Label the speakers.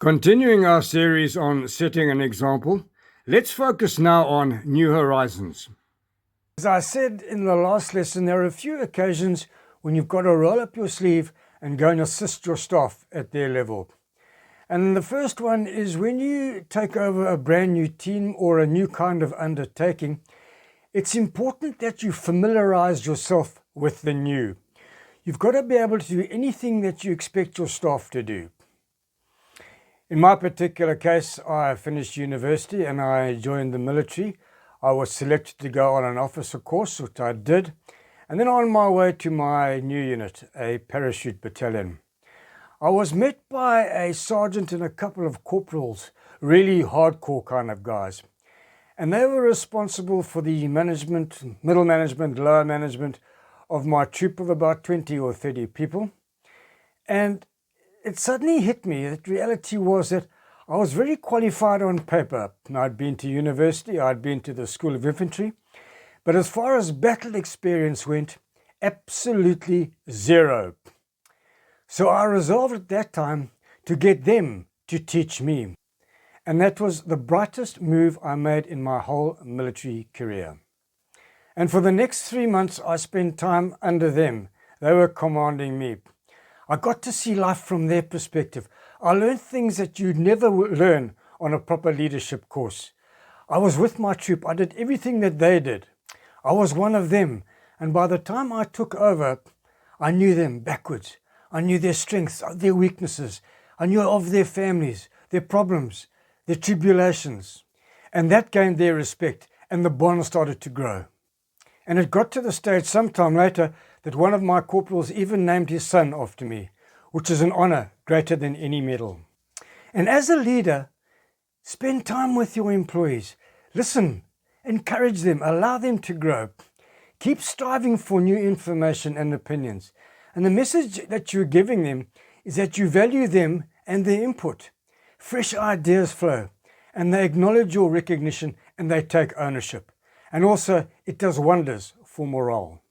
Speaker 1: Continuing our series on setting an example, let's focus now on new horizons.
Speaker 2: As I said in the last lesson, there are a few occasions when you've got to roll up your sleeve and go and assist your staff at their level. And the first one is when you take over a brand new team or a new kind of undertaking, it's important that you familiarize yourself with the new. You've got to be able to do anything that you expect your staff to do. In my particular case, I finished university and I joined the military. I was selected to go on an officer course, which I did, and then on my way to my new unit, a parachute battalion. I was met by a sergeant and a couple of corporals, really hardcore kind of guys. And they were responsible for the management, middle management, lower management of my troop of about 20 or 30 people. And it suddenly hit me that reality was that I was very qualified on paper. I'd been to university, I'd been to the School of Infantry, but as far as battle experience went, absolutely zero. So I resolved at that time to get them to teach me. And that was the brightest move I made in my whole military career. And for the next 3 months, I spent time under them. They were commanding me. I got to see life from their perspective. I learned things that you'd never learn on a proper leadership course. I was with my troop. I did everything that they did. I was one of them. And by the time I took over, I knew them backwards. I knew their strengths, their weaknesses. I knew of their families, their problems, their tribulations. And that gained their respect, and the bond started to grow. And it got to the stage sometime later that one of my corporals even named his son after me, which is an honor greater than any medal. And as a leader, spend time with your employees. Listen, encourage them, allow them to grow. Keep striving for new information and opinions. And the message that you're giving them is that you value them and their input. Fresh ideas flow, and they acknowledge your recognition and they take ownership. And also, it does wonders for morale.